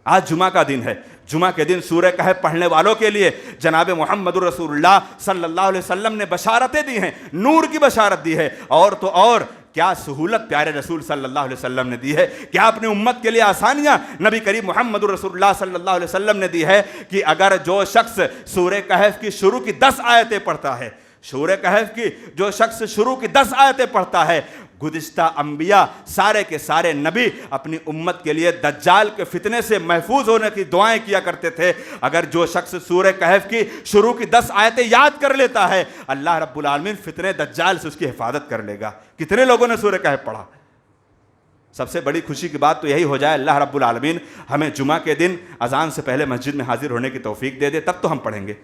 آج جمعہ کا دن ہے، جمعہ کے دن سورہ کہف پڑھنے والوں کے لیے جناب محمد الرسول اللہ صلی اللہ علیہ وسلم نے بشارتیں دی ہیں، نور کی بشارت دی ہے، اور تو اور کیا سہولت پیارے رسول صلی اللہ علیہ وسلم نے دی ہے، کیا اپنے امت کے لیے آسانیاں نبی کریم محمد الرسول اللہ صلی اللہ علیہ وسلم نے دی ہے کہ اگر جو شخص سورہ کہف کی شروع کی 10 آیتیں پڑھتا ہے، سورہ کہف کی جو شخص شروع کی 10 آیتیں پڑھتا ہے، گزشتہ انبیاء سارے کے سارے نبی اپنی امت کے لیے دجال کے فتنے سے محفوظ ہونے کی دعائیں کیا کرتے تھے، اگر جو شخص سورہ کہف کی شروع کی 10 آیتیں یاد کر لیتا ہے، اللہ رب العالمین فتنے دجال سے اس کی حفاظت کر لے گا۔ کتنے لوگوں نے سورہ کہف پڑھا؟ سب سے بڑی خوشی کی بات تو یہی ہو جائے اللہ رب العالمین ہمیں جمعہ کے دن اذان سے پہلے مسجد میں حاضر ہونے کی توفیق دے دے، تب تو ہم پڑھیں گے۔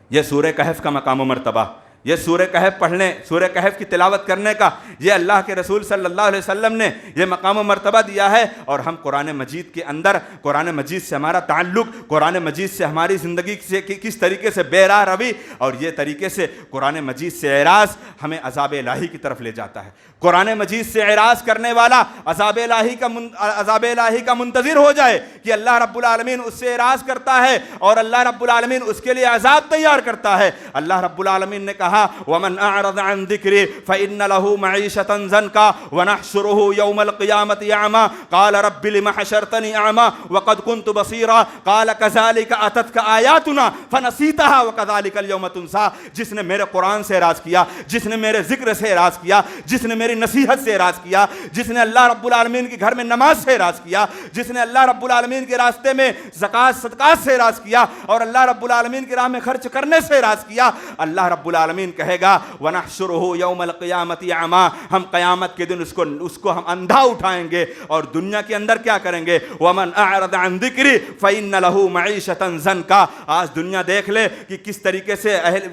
یہ سورہ کہف کا مقام و مرتبہ، یہ سورہ کہف پڑھنے، سورہ کہف کی تلاوت کرنے کا یہ اللہ کے رسول صلی اللہ علیہ وسلم نے یہ مقام و مرتبہ دیا ہے، اور ہم قرآن مجید کے اندر، قرآن مجید سے ہمارا تعلق، قرآن مجید سے ہماری زندگی سے کس طریقے سے بے راہ روی اور یہ طریقے سے قرآن مجید سے اعراض ہمیں عذاب الہی کی طرف لے جاتا ہے۔ قرآن مجید سے اعراض کرنے والا عذاب الہی کا منتظر ہو جائے کہ اللہ رب العالمین اس سے اعراض کرتا ہے اور اللہ رب العالمین اس کے لیے عذاب تیار کرتا ہے۔ اللہ رب العالمین نے کہا وَمَنْ أَعْرَضَ عَنْ ذِكْرِي فَإِنَّ لَهُ مَعِيشَةً ضَنْكًا وَنَحْشُرُهُ يَوْمَ الْقِيَامَةِ أَعْمَىٰ قَالَ رَبِّ لِمَ حَشَرْتَنِي أَعْمَىٰ وَقَدْ كُنْتُ بَصِيرًا قَالَ كَذَلِكَ أَتَتْكَ آيَاتُنَا فَنَسِيتَهَا وَكَذَلِكَ الْيَوْمَ تُنسَىٰ۔ جس نے میرے قرآن سے اعراض کیا، جس نے میرے ذکر سے اعراض کیا، جس نے میری نصیحت سے اعراض کیا، جس نے اللہ رب العالمین کے گھر میں نماز سے اعراض کیا، جس نے اللہ رب العالمین کے راستے میں زکوٰۃ صدقات سے اعراض کیا اور اللہ رب العالمین کی راہ میں خرچ کرنے سے اعراض کیا، اللہ رب العالمین کہے گا وَنَحْشُرُهُ يَوْمَ الْقِيَامَةِ أَعْمَىٰ، ہم قیامت کے دن اس کو ہم اندھا اٹھائیں گے اور دنیا کے اندر کیا کریں گے؟ وَمَنْ أَعْرَضَ عَنْ ذِكْرِي فَإِنَّ لَهُ مَعِيشَةً ضَنْكًا۔ آج دنیا دیکھ لے کہ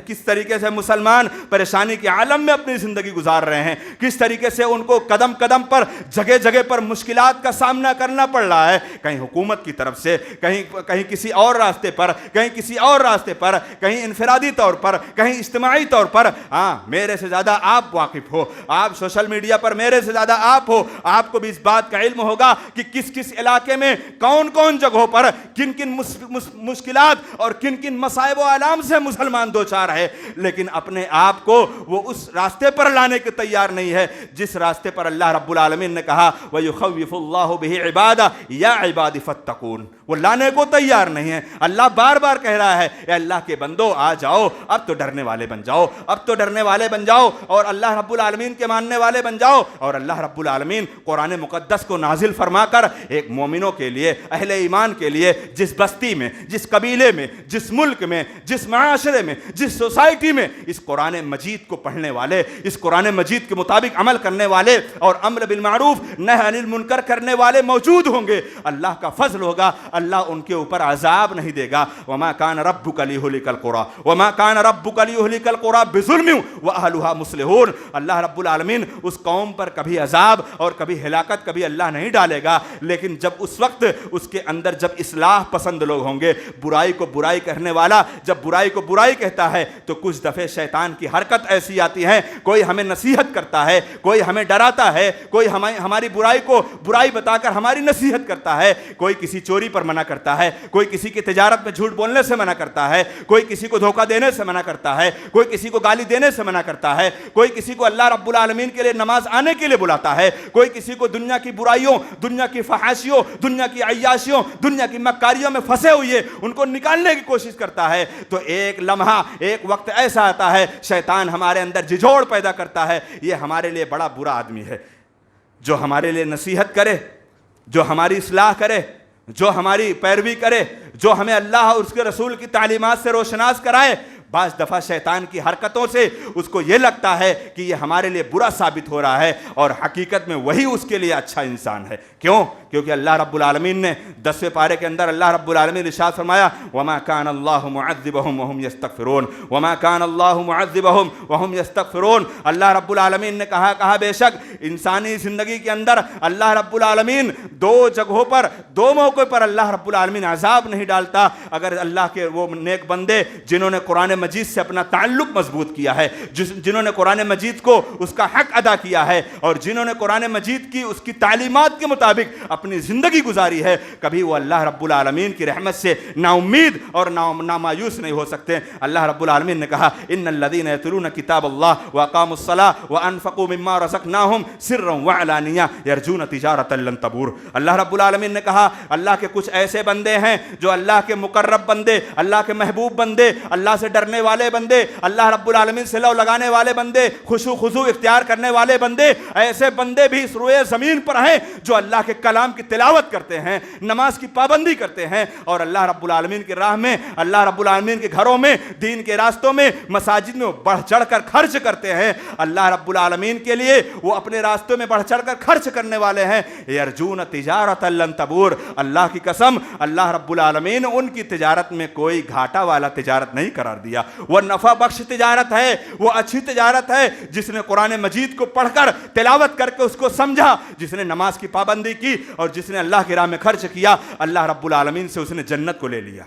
کس طریقے سے مسلمان پریشانی کے عالم میں اپنی زندگی گزار رہے ہیں، کس طریقے سے ان کو قدم قدم پر، جگہ جگہ پر مشکلات کا سامنا کرنا پڑ رہا ہے، کہیں حکومت کی طرف سے، کہیں کسی اور راستے پر، کہیں کسی اور راستے پر، کہیں انفرادی طور پر، کہیں اجتماعی طور پر۔ ہاں، میرے سے زیادہ آپ واقف ہو، آپ سوشل میڈیا پر میرے سے زیادہ آپ ہو، آپ کو بھی اس بات کا علم ہوگا کہ کس کس علاقے میں کون کون جگہوں پر کن کن مشکلات اور کن کن مصائب و آلام سے مسلمان دوچار ہے، لیکن اپنے آپ کو وہ اس راستے پر لانے کے تیار نہیں ہے جس راستے پر اللہ رب العالمین نے کہا وَيُخَوِّفُ اللَّهُ بِهِ عِبَادَهُ يَا عِبَادِ فَاتَّقُونِ، وہ لانے کو تیار نہیں ہے۔ اللہ بار بار کہہ رہا ہے اے اللہ کے بندو آ جاؤ، اب تو ڈرنے والے بن جاؤ، اب تو ڈرنے والے بن جاؤ اور اللہ رب العالمین کے ماننے والے بن جاؤ۔ اور اللہ رب العالمین قرآن مقدس کو نازل فرما کر ایک مومنوں کے لیے، اہل ایمان کے لیے، جس بستی میں، جس قبیلے میں، جس ملک میں، جس معاشرے میں، جس سوسائٹی میں اس قرآن مجید کو پڑھنے والے، اس قرآن مجید کے مطابق عمل کرنے والے اور امر بالمعروف نہی عن المنکر کرنے والے موجود ہوں گے، اللہ کا فضل ہوگا، اللہ ان کے اوپر عذاب نہیں دے گا۔ وما کان ربک لیہلک القری وما کان ربک لیہلک القری بظلم واہلھا مصلحون۔ اللہ رب العالمین اس قوم پر کبھی عذاب اور کبھی ہلاکت کبھی اللہ نہیں ڈالے گا، لیکن جب اس وقت اس کے اندر جب اصلاح پسند لوگ ہوں گے، برائی کو برائی کرنے والا جب برائی کو برائی کہتا ہے تو کچھ دفعے شیطان کی حرکت ایسی آتی ہے، کوئی ہمیں نصیحت کرتا ہے، کوئی ہمیں ڈراتا ہے، کوئی ہماری برائی کو برائی بتا کر ہماری نصیحت کرتا ہے، کوئی کسی چوری پر منع کرتا ہے، کوئی کسی کی تجارت میں جھوٹ بولنے سے منع کرتا ہے، کوئی کسی کو دھوکہ دینے سے منع کرتا ہے، کوئی کسی کو گالی دینے سے منع کرتا ہے، کوئی کسی کو اللہ رب العالمین کے لیے نماز آنے کے لیے بلاتا ہے، کوئی کسی کو دنیا کی برائیوں، دنیا کی فحاشیوں، دنیا کی عیاشیوں، دنیا کی مکاریوں میں پھنسے ہوئے ان کو نکالنے کی کوشش کرتا ہے۔ تو ایک لمحہ، ایک وقت ایسا آتا ہے شیطان ہمارے اندر جھجھوڑ پیدا کرتا ہے، یہ ہمارے لیے بڑا برا آدمی ہے جو ہمارے لیے نصیحت کرے، جو ہماری اصلاح کرے، جو ہماری پیروی کرے، جو ہمیں اللہ اور اس کے رسول کی تعلیمات سے روشناس کرائے۔ بعض دفعہ شیطان کی حرکتوں سے اس کو یہ لگتا ہے کہ یہ ہمارے لیے برا ثابت ہو رہا ہے اور حقیقت میں وہی اس کے لیے اچھا انسان ہے۔ کیوں؟ کیونکہ اللہ رب العالمین نے 10ویں پارے کے اندر اللہ رب العالمین ارشاد فرمایا وَمَا كَانَ اللَّهُ مُعَذِّبَهُمْ وَهُمْ يَسْتَغْفِرُونَ وَمَا كَانَ اللَّهُ مُعَذِّبَهُمْ وَهُمْ يَسْتَغْفِرُونَ۔ اللہ رب العالمین نے کہا بے شک انسانی زندگی کے اندر اللہ رب العالمین دو جگہوں پر، دو موقع پر اللہ رب العالمین عذاب نہیں ڈالتا۔ اگر اللہ کے وہ نیک بندے جنہوں نے قرآن مجید سے اپنا تعلق مضبوط کیا ہے، جنہوں نے قرآن مجید کو اس کا حق ادا کیا ہے، اور جنہوں نے قرآن مجید کی اس کی تعلیمات کے مطابق اپنی زندگی گزاری ہے، کبھی وہ اللہ رب العالمین کی رحمت سے نا امید اور نا مایوس نہیں ہو سکتے۔ اللہ رب العالمین نے کہا ان الذین یتلون کتاب اللہ واقاموا الصلاۃ وانفقوا مما رزقناہم سرا وعلانیہ یرجون تجارۃ لن تبور۔ اللہ رب العالمین نے کہا اللہ کے کچھ ایسے بندے ہیں جو اللہ کے مقرب بندے، اللہ کے محبوب بندے، اللہ سے ڈرنے والے بندے، اللہ رب العالمین سے لو لگانے والے بندے، خشوع خضوع اختیار کرنے والے بندے، ایسے بندے بھی اس روئے زمین پر ہیں جو اللہ کے کلام کی تلاوت کرتے ہیں، نماز کی پابندی کرتے ہیں، اور اللہ رب العالمین کی راہ میں، اللہ رب العالمین کے گھروں میں، دین کے راستوں میں، مساجد میں بڑھ چڑھ کر خرچ کرتے ہیں۔ اللہ رب العالمین کے لیے وہ اپنے راستوں میں بڑھ چڑھ کر خرچ کرنے والے ہیں۔ یرجون تجارۃ لن تبور، اللہ کی قسم اللہ رب العالمین ان کی تجارت میں کوئی گھاٹا والا تجارت نہیں قرار دیا، وہ نفع بخش تجارت ہے، وہ اچھی تجارت ہے۔ جس نے قرآن مجید کو پڑھ کر تلاوت کر کے اس کو سمجھا، جس نے نماز کی پابندی کی اور جس نے اللہ کی راہ میں خرچ کیا، اللہ رب العالمین سے اس نے جنت کو لے لیا،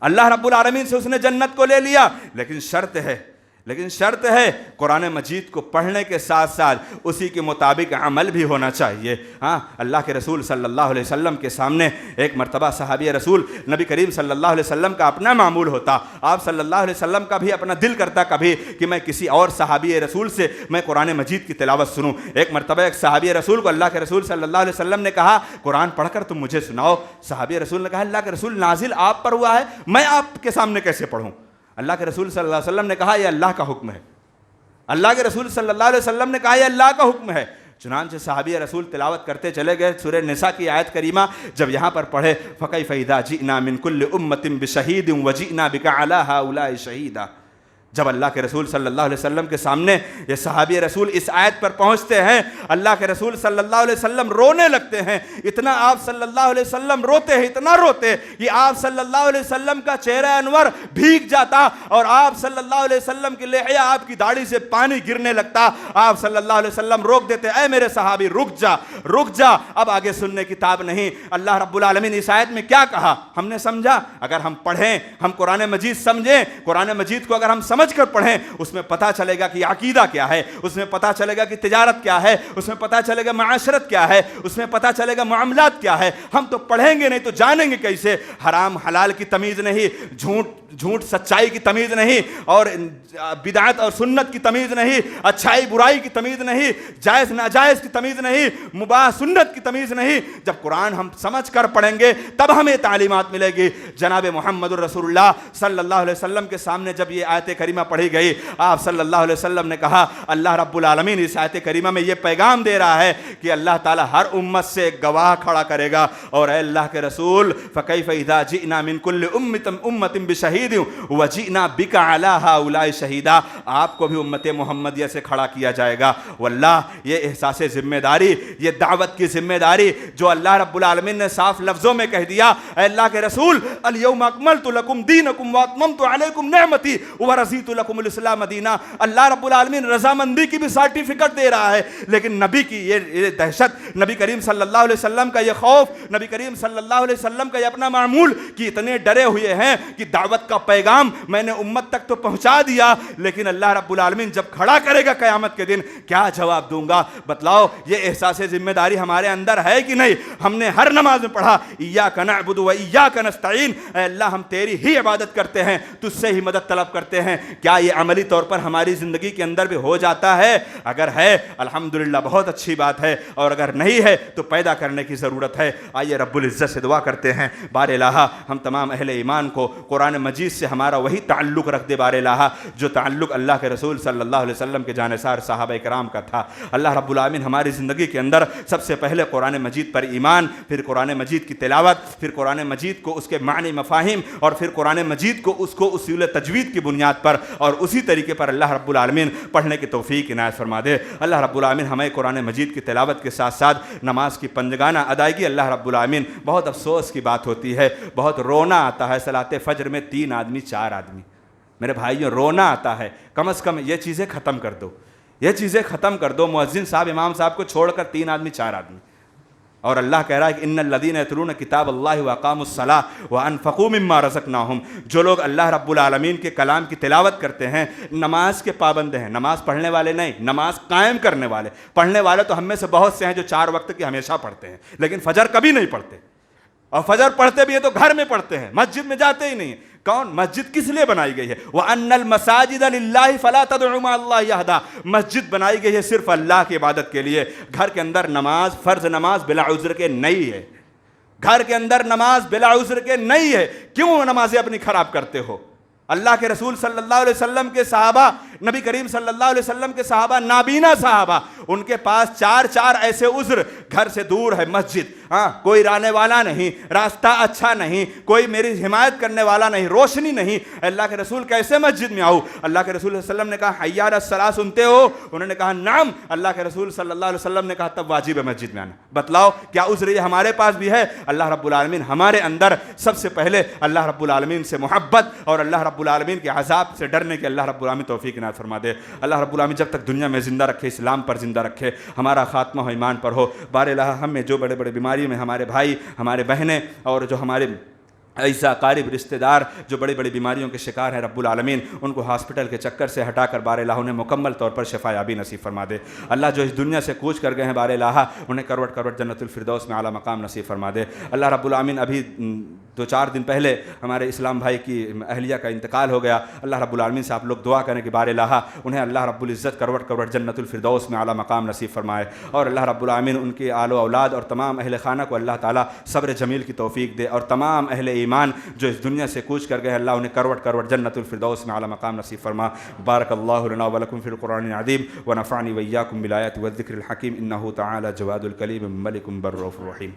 اللہ رب العالمین سے اس نے جنت کو لے لیا۔ لیکن شرط ہے قرآن مجید کو پڑھنے کے ساتھ ساتھ اسی کے مطابق عمل بھی ہونا چاہیے۔ ہاں، اللہ کے رسول صلی اللہ علیہ وسلم کے سامنے ایک مرتبہ صحابی رسول نبی کریم صلی اللہ علیہ وسلم کا اپنا معمول ہوتا، آپ صلی اللہ علیہ وسلم کا بھی اپنا دل کرتا کبھی کہ میں کسی اور صحابی رسول سے میں قرآن مجید کی تلاوت سنوں۔ ایک مرتبہ ایک صحابی رسول کو اللہ کے رسول صلی اللہ علیہ وسلم نے کہا قرآن پڑھ کر تم مجھے سناؤ۔ صحابی رسول نے کہا اللہ کے رسول نازل آپ پر ہوا ہے، میں آپ کے سامنے کیسے پڑھوں؟ اللہ کے رسول صلی اللہ علیہ وسلم نے کہا یہ اللہ کا حکم ہے۔ اللہ کے رسول صلی اللہ علیہ وسلم نے کہا یہ اللہ کا حکم ہے۔ چنانچہ صحابی رسول تلاوت کرتے چلے گئے۔ سورہ نساء کی آیت کریمہ جب یہاں پر پڑھے فَكَيْفَ إِذَا جِئْنَا مِن كُلِّ أُمَّةٍ بِشَهِيدٍ وَجِئْنَا بِكَ عَلَىٰ هَٰؤُلَاءِ شَهِيدًا، جب اللہ کے رسول صلی اللہ علیہ وسلم کے سامنے یہ صحابی رسول اس آیت پر پہنچتے ہیں، اللہ کے رسول صلی اللہ علیہ وسلم رونے لگتے ہیں۔ اتنا آپ صلی اللہ علیہ وسلم روتے ہیں، اتنا روتے کہ آپ صلی اللہ علیہ وسلم کا چہرہ انور بھیگ جاتا اور آپ صلی اللہ علیہ وسلم کی لحیہ، آپ کی داڑھی سے پانی گرنے لگتا۔ آپ صلی اللہ علیہ وسلم روک دیتے، اے میرے صحابی رک جا، اب آگے سننے کی تاب نہیں۔ اللہ رب العالمین اس آیت میں کیا کہا ہم نے سمجھا؟ اگر ہم پڑھیں، ہم قرآن مجید سمجھیں، قرآن مجید کو اگر ہم سمجھ کر پڑھیں، اس میں پتہ چلے گا کہ عقیدہ کیا ہے، اس میں پتہ چلے گا کہ تجارت کیا ہے، اس میں پتہ چلے گا معاشرت کیا ہے، اس میں پتہ چلے گا معاملات کیا ہے۔ ہم تو پڑھیں گے نہیں تو جانیں گے کیسے؟ حرام حلال کی تمیز نہیں، جھوٹ سچائی کی تمیز نہیں، اور بدعت اور سنت کی تمیز نہیں، اچھائی برائی کی تمیز نہیں، جائز ناجائز کی تمیز نہیں، مباح سنت کی تمیز نہیں۔ جب قرآن ہم سمجھ کر پڑھیں گے تب ہمیں تعلیمات ملے گی۔ جناب محمد الرسول اللہ صلی اللہ علیہ وسلم کے سامنے جب یہ آیت کریمہ پڑھی گئی، آپ صلی اللہ علیہ وسلم نے کہا اللہ رب العالمین اس آیت کریمہ میں یہ پیغام دے رہا ہے کہ اللہ تعالیٰ ہر امت سے ایک گواہ کھڑا کرے گا، اور اے اللہ کے رسول فَكَيْفَ إِذَا جِئْنَا مِن كُلِّ أُمَّةٍ بِشَهِيدٍ وَجِئْنَا بِكَ عَلَىٰ هَٰؤُلَاءِ شَهِيدًا، آپ کو بھی امت محمدیہ سے کھڑا کیا جائے گا۔ واللہ یہ احساس ذمہ داری، یہ دعوت کی ذمہ داری جو اللہ رب العالمین نے صاف لفظوں میں کہہ دیا، اے اللہ کے رسول اليوم اکملت لکم دینکم واتممت علیکم نعمتی ورضیت لکم الاسلام دینا۔ اللہ رب العالمین رضامندی کی بھی سرٹیفکیٹ دے رہا ہے، لیکن نبی کی یہ دہشت، نبی کریم صلی اللہ علیہ وسلم کا یہ خوف، نبی کریم صلی اللہ علیہ وسلم کا یہ اپنا معمول کہ اتنے ڈرے ہوئے ہیں کہ دعوت کا پیغام میں نے امت تک تو پہنچا دیا، لیکن اللہ رب العالمین جب کھڑا کرے گا قیامت کے دن کیا جواب دوں گا؟ بتلاؤ، یہ احساس ذمہ داری ہمارے اندر ہے کہ نہیں؟ ہم نے ہر نماز میں پڑھا ایاک نعبد و ایاک نستعین، اے اللہ ہم تیری ہی عبادت کرتے ہیں، تجھ سے ہی مدد طلب کرتے ہیں۔ کیا یہ عملی طور پر ہماری زندگی کے اندر بھی ہو جاتا ہے؟ اگر ہے الحمدللہ بہت اچھی بات ہے، اور اگر نہیں ہے تو پیدا کرنے کی ضرورت ہے۔ آئیے رب العزت سے دعا کرتے ہیں بار الہ ہم تمام اہل ایمان کو قرآن مجید سے ہمارا وہی تعلق رکھ دے بار الہ جو تعلق اللہ کے رسول صلی اللہ علیہ وسلم کے جانثار صحابہ کرام کا تھا۔ اللہ رب العالمین ہماری زندگی کے اندر سب سے پہلے قرآن مجید پر ایمان، پھر قرآن مجید کی تلاوت، پھر قرآن مجید کو اس کے معنی مفاہیم، اور پھر قرآن مجید کو اس کو اصول تجوید کی بنیاد پر اور اسی طریقے پر اللہ رب العالمین پڑھنے کی توفیق عنایت فرما دے۔ اللہ رب العالمین ہمیں قرآن مجید کی تلاوت کے ساتھ ساتھ نماز کی پنجگانہ ادائیگی، اللہ رب العالمین بہت افسوس کی بات ہوتی ہے، بہت رونا آتا ہے صلاۃ فجر میں 3 آدمی 4 آدمی، میرے بھائیوں رونا آتا ہے۔ کم از کم یہ چیزیں ختم کر دو، یہ چیزیں ختم کر دو۔ مؤذن صاحب امام صاحب کو چھوڑ کر 3 آدمی 4 آدمی، اور اللہ کہہ رہا ہے کہ ان الذین یتلون کتاب اللہ واقاموا الصلاۃ وانفقوا مما رزقناہم، جو لوگ اللہ رب العالمین کے کلام کی تلاوت کرتے ہیں، نماز کے پابند ہیں، نماز پڑھنے والے نہیں، نماز قائم کرنے والے۔ پڑھنے والے تو ہم میں سے بہت سے ہیں جو 4 وقت کی ہمیشہ پڑھتے ہیں، لیکن فجر کبھی نہیں پڑھتے، اور فجر پڑھتے بھی ہیں تو گھر میں پڑھتے ہیں، مسجد میں جاتے ہی نہیں۔ کون؟ مسجد کس لیے بنائی گئی ہے؟ وَأَنَّ الْمَسَاجِدَ لِلَّهِ فَلَا تَدْعُوا مَعَ اللَّهِ أَحَدًا، مسجد بنائی گئی ہے صرف اللہ کی عبادت کے لیے۔ گھر کے اندر نماز، فرض نماز بلا عذر کے نہیں ہے، گھر کے اندر نماز بلا عذر کے نہیں ہے۔ کیوں نمازیں اپنی خراب کرتے ہو؟ اللہ کے رسول صلی اللہ علیہ وسلم کے صحابہ، نبی کریم صلی اللہ علیہ وسلم کے صحابہ، نابینا صحابہ، ان کے پاس 4 ایسے عذر، گھر سے دور ہے مسجد، کوئی رانے والا نہیں، راستہ اچھا نہیں، کوئی میری حمایت کرنے والا نہیں، روشنی نہیں، اللہ کے رسول کیسے مسجد میں آؤ؟ اللہ کے رسول صلی اللہ علیہ وسلم نے کہا حی علی الصلاۃ سنتے ہو؟ انہوں نے کہا نعم۔ اللہ کے رسول صلی اللہ علیہ وسلم نے کہا تب واجب ہے مسجد میں آنا۔ بتلاؤ کیا عذر یہ ہمارے پاس بھی ہے؟ اللہ رب العالمین ہمارے اندر سب سے پہلے اللہ رب العالمین سے محبت اور اللہ رب العالمین کے عذاب سے ڈرنے کے اللہ رب العالمین توفیق عنایت فرما دے۔ اللہ رب العالمین جب تک دنیا میں زندہ رکھے، اسلام پر زندہ رکھے، ہمارا خاتمہ ہو ایمان پر ہو۔ بار الہ ہم میں جو بڑے بڑے بیماریوں میں ہمارے بھائی، ہمارے بہنیں اور جو ہمارے ایسا قارب رشتہ دار جو بڑی بڑی بیماریوں کے شکار ہیں، رب العالمین ان کو ہاسپٹل کے چکر سے ہٹا کر بار الہ انہیں مکمل طور پر شفا یابی نصیب فرما دے۔ اللہ جو اس دنیا سے کوچ کر گئے ہیں بار الہ انہیں کروٹ کروٹ جنت الفردوس میں اعلیٰ مقام نصیب فرما دے۔ اللہ رب العالمین ابھی 2-4 دن پہلے ہمارے اسلام بھائی کی اہلیہ کا انتقال ہو گیا۔ اللہ رب العالمین سے آپ لوگ دعا کریں کہ بار الہ انہیں اللہ رب العزت کروٹ کروٹ جنت الفردوس میں اعلیٰ مقام نصیب فرمائے، اور اللہ رب العالمین ان کے آل و اولاد اور تمام اہل خانہ کو اللہ تعالیٰ صبر جمیل کی توفیق دے، اور تمام اہل ایمان جو اس دنیا سے کوچ کر گئے اللہ انہیں کروٹ کروٹ جنت الفردوس میں اعلیٰ مقام نصیب فرما۔ بارک اللہ لنا ولکم فی القرآن العظیم ونفعنی وإیاکم بالآیات والذکر الحکیم، انہ تعالی جواد الکلیم ملک بر رؤوف رحیم۔